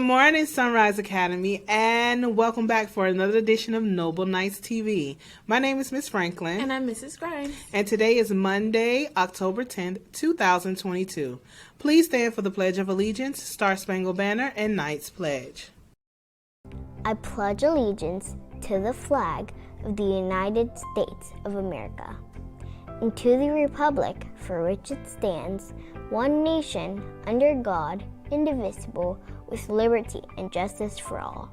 Good morning, Sunrise Academy, and welcome back for another edition of Noble Nights TV. My name is Miss Franklin. And I'm Mrs. Grimes. And today is Monday, October 10th, 2022. Please stand for the Pledge of Allegiance, Star Spangled Banner, and Knight's Pledge. I pledge allegiance to the flag of the United States of America and to the republic for which it stands, one nation, under God, indivisible, with liberty and justice for all.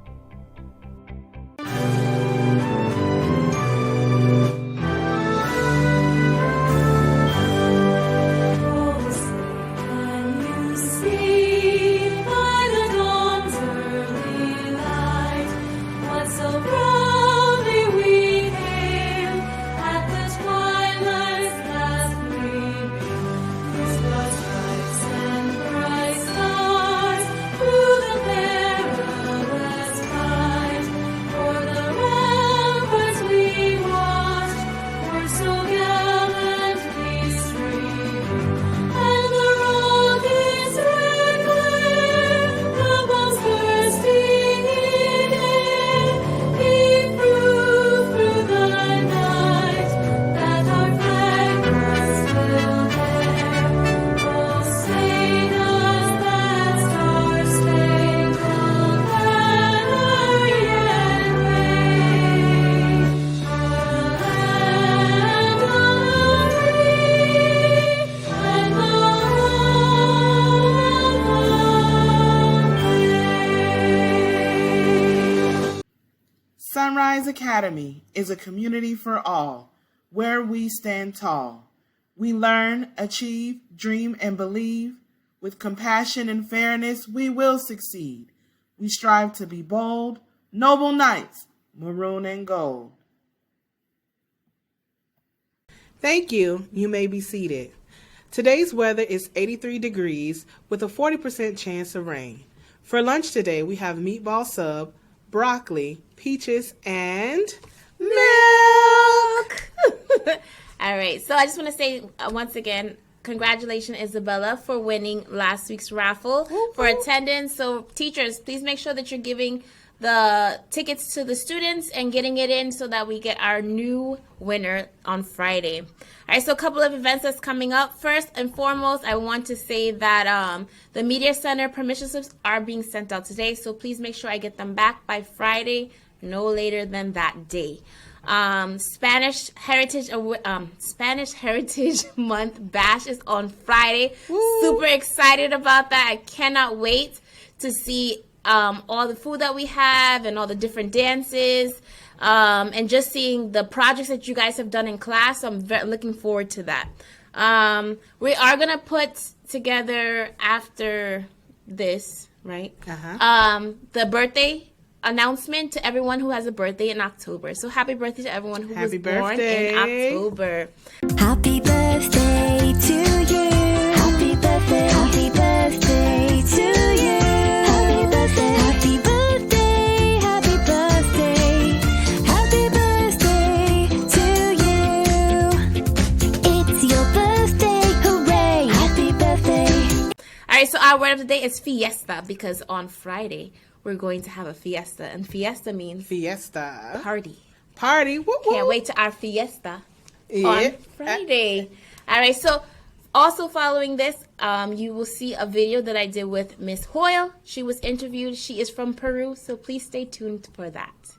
Sunrise Academy is a community for all, where we stand tall. We learn, achieve, dream, and believe. With compassion and fairness, we will succeed. We strive to be bold, noble knights, maroon and gold. Thank you. You may be seated. Today's weather is 83 degrees with a 40% chance of rain. For lunch today, we have meatball sub, broccoli, peaches, and milk. All right, so I just want to say once again, congratulations, Isabella, for winning last week's raffle for attendance. So teachers, please make sure that you're giving the tickets to the students and getting it in so that we get our new winner on Friday. All right, so a couple of events that's coming up. First and foremost, I want to say that the Media Center permission slips are being sent out today, so please make sure I get them back by Friday, no later than that day. Spanish Heritage Month Bash is on Friday. Woo. Super excited about that. I cannot wait to see all the food that we have and all the different dances, and just seeing the projects that you guys have done in class. I'm looking forward to that. We are going to put together after this, right? The birthday announcement to everyone who has a birthday in October. So happy birthday to everyone who was born in October. Happy birthday to you. Happy birthday. Happy birthday to you. Happy birthday. Happy birthday. Happy birthday. Happy birthday to you. It's your birthday. Hooray. Happy birthday. All right, so our word of the day is fiesta, because on Friday we're going to have a fiesta, and fiesta means fiesta, party. Party. Woo woo. Can't wait to our fiesta on Friday. All right, so also following this, you will see a video that I did with Miss Hoyle. She was interviewed. She is from Peru, so please stay tuned for that.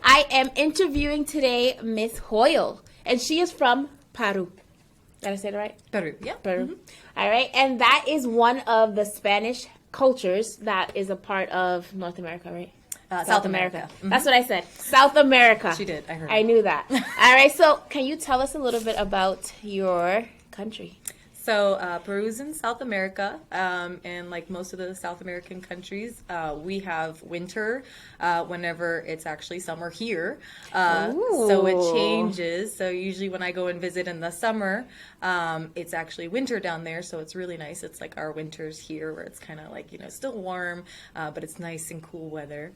I am interviewing today Miss Hoyle, and she is from Peru. Did I say it right? Peru, yeah. Peru. Mm-hmm. All right, and that is one of the Spanish cultures that is a part of North America, right? South America. Mm-hmm. That's what I said. South America. She did. I heard. I knew that. All right. So, can you tell us a little bit about your country? So Peru's in South America, and like most of the South American countries, we have winter whenever it's actually summer here. So it changes. So usually when I go and visit in the summer, it's actually winter down there. So it's really nice. It's like our winters here where it's kind of like, still warm, but it's nice and cool weather.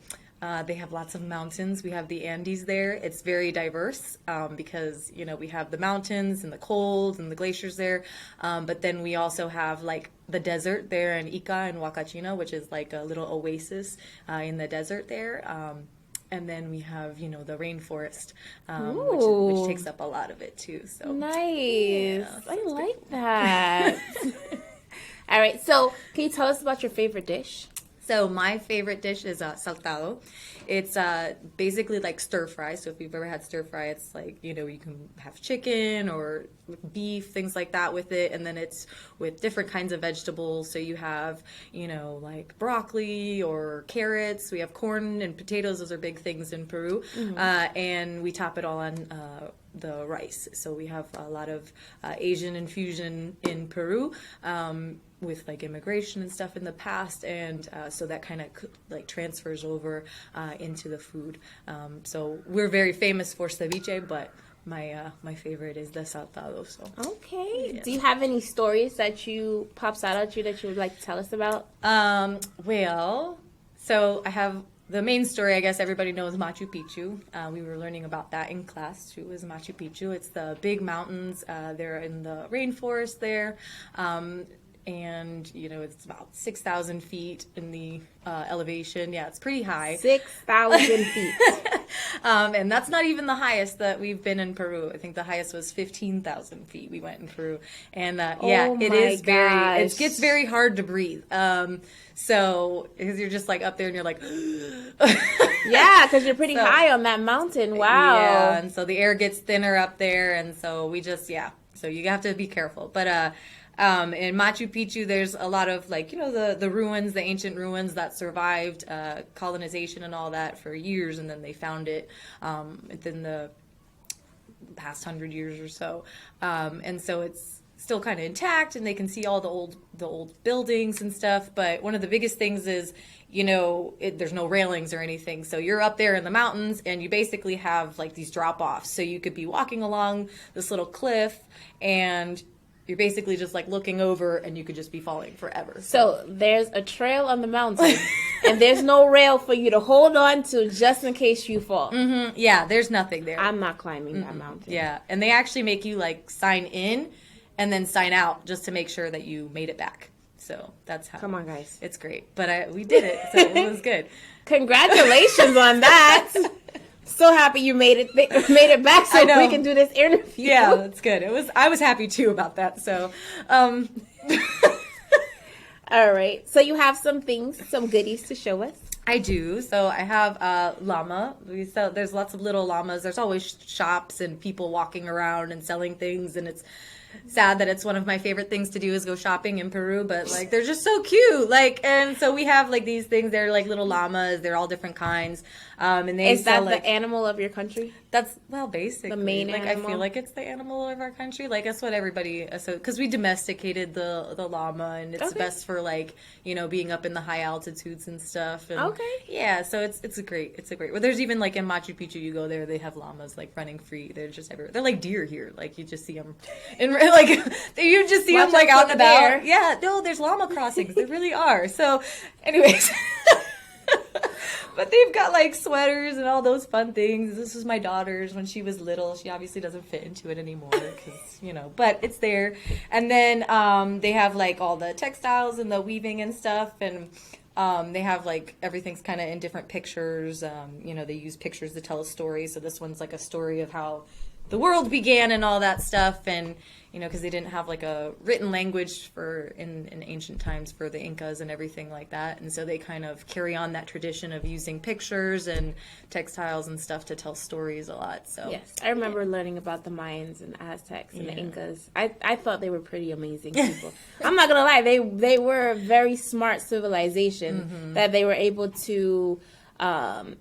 They have lots of mountains. We have the Andes there. It's very diverse because, you know, we have the mountains and the cold and the glaciers there. But then we also have like the desert there in Ica and Huacachina, which is like a little oasis in the desert there. And then we have, you know, the rainforest, which takes up a lot of it too. So Nice. I like that. All right. So, can you tell us about your favorite dish? So my favorite dish is saltado. It's basically like stir fry. So if you've ever had stir fry, it's like, you know, you can have chicken or beef, things like that with it. And then it's with different kinds of vegetables. So you have, you know, like broccoli or carrots. We have corn and potatoes. Those are big things in Peru. And we top it all on the rice. So we have a lot of Asian infusion in Peru. With like immigration and stuff in the past, and so that kind of like transfers over into the food. So we're very famous for ceviche, but my favorite is the saltado. So Okay. Do you have any stories that pops out at you that you would like to tell us about? well, so I have the main story. I guess everybody knows Machu Picchu. We were learning about that in class too. Is Machu Picchu? It's the big mountains. They're in the rainforest there. And, you know, it's about 6,000 feet in the elevation. Yeah, it's pretty high. 6,000 feet. And that's not even the highest that we've been in Peru. I think the highest was 15,000 feet we went in Peru. And yeah, it is very, it gets very hard to breathe. So, because you're just like up there and you're like, Yeah, because you're pretty high on that mountain. Wow. Yeah, and so the air gets thinner up there. And so we just, so you have to be careful. But, in Machu Picchu, there's a lot of like, you know, the ruins, the ancient ruins that survived colonization and all that for years, and then they found it within the past 100 years or so, and so it's still kind of intact, and they can see all the old buildings and stuff. But one of the biggest things is, you know, there's no railings or anything, so you're up there in the mountains, and you basically have like these drop offs. So you could be walking along this little cliff, and you're basically just like looking over, and you could just be falling forever. So there's a trail on the mountain, and there's no rail for you to hold on to just in case you fall. Yeah, there's nothing there. I'm not climbing that mountain. Yeah, and they actually make you like sign in and then sign out just to make sure that you made it back. So that's how. Come on, guys. It's great, but we did it, so it was good. Congratulations on that. So happy you made it back so we can do this interview. Yeah, that's good. I was happy too about that. So, all right. So you have some goodies to show us. I do. So I have llama. There's lots of little llamas. There's always shops and people walking around and selling things, and it's sad that it's one of my favorite things to do is go shopping in Peru, but like they're just so cute. Like, and so we have like these things. They're like little llamas. They're all different kinds. And they is sell, that like, the animal of your country? That's basically the main like animal? I feel like it's the animal of our country. Like that's what everybody because we domesticated the llama, and it's best for like, you know, being up in the high altitudes and stuff. And yeah, so it's a great. Well, there's even like in Machu Picchu, you go there, they have llamas like running free. They're just everywhere. They're like deer here. Like you just see them, and like you just see them like out and about. Yeah, no, there's llama crossings. There really are. So, anyways. But they've got like sweaters and all those fun things. This was my daughter's when she was little. She obviously doesn't fit into it anymore because, you know, but it's there. And then they have like all the textiles and the weaving and stuff. And they have like everything's kind of in different pictures. You know, they use pictures to tell a story. So this one's like a story of how the world began and all that stuff. And, you know, because they didn't have like a written language in ancient times for the Incas and everything like that. And so they kind of carry on that tradition of using pictures and textiles and stuff to tell stories a lot. So yes, I remember learning about the Mayans and Aztecs and the Incas. I thought they were pretty amazing people. I'm not gonna lie, they were a very smart civilization that they were able to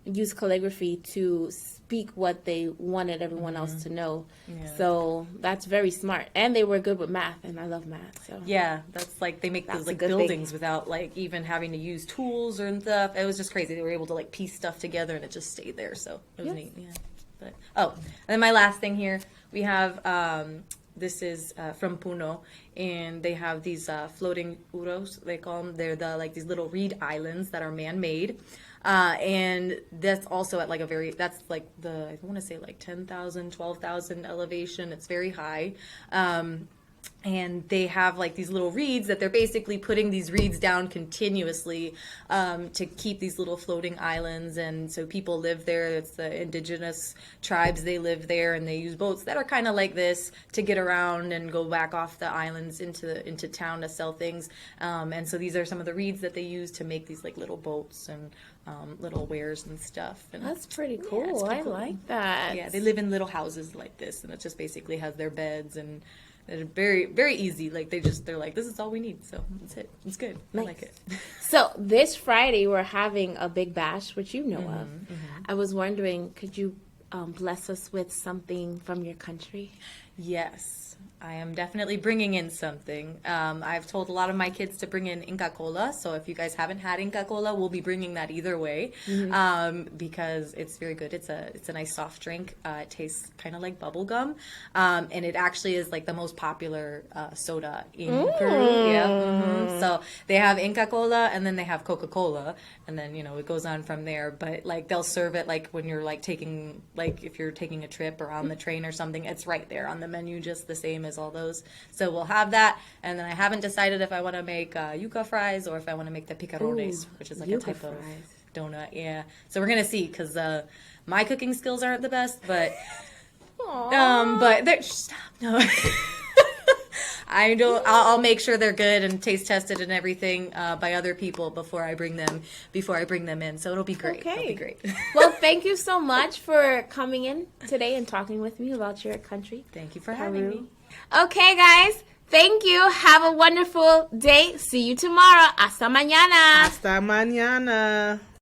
use calligraphy to speak what they wanted everyone else to know. Yeah. So that's very smart. And they were good with math, and I love math. So yeah, that's like they make those like buildings without like even having to use tools or stuff. It was just crazy. They were able to like piece stuff together, and it just stayed there. So it was neat. Yeah. But and then my last thing here, we have this is from Puno, and they have these floating uros. They call them. They're these little reed islands that are man-made. And that's also at like that's like I want to say like 10,000, 12,000 elevation. It's very high. And they have like these little reeds that they're basically putting these reeds down continuously to keep these little floating islands. And so people live there. It's the indigenous tribes. They live there, and they use boats that are kind of like this to get around and go back off the islands into town to sell things. And so these are some of the reeds that they use to make these like little boats and little wares and stuff. And That's pretty cool. Yeah, it's pretty I cool. like that. Yeah, they live in little houses like this, and it just basically has their beds, and they're very, very easy. Like they're like, this is all we need, so that's it. It's good. Nice. I like it. So this Friday we're having a big bash, which you know of. I was wondering, could you bless us with something from your country? Yes, I am definitely bringing in something. I've told a lot of my kids to bring in Inca Cola, so if you guys haven't had Inca Cola, we'll be bringing that either way, because it's very good. It's a nice soft drink. It tastes kind of like bubble gum, and it actually is like the most popular soda in Peru. Yeah. So they have Inca Cola, and then they have Coca-Cola, and then it goes on from there. But like they'll serve it like when you're like if you're taking a trip or on the train or something, it's right there on the menu, just the same as all those. So we'll have that, and then I haven't decided if I want to make yuca fries or if I want to make the picarones, which is like a yuca type of fries. donut. Yeah. So we're gonna see, because my cooking skills aren't the best, but but they're stop. No. I'll make sure they're good and taste tested and everything by other people before I bring them in. So it'll be great. Okay. It'll be great. Well, thank you so much for coming in today and talking with me about your country. Thank you for having me. Okay, guys. Thank you. Have a wonderful day. See you tomorrow. Hasta mañana. Hasta mañana.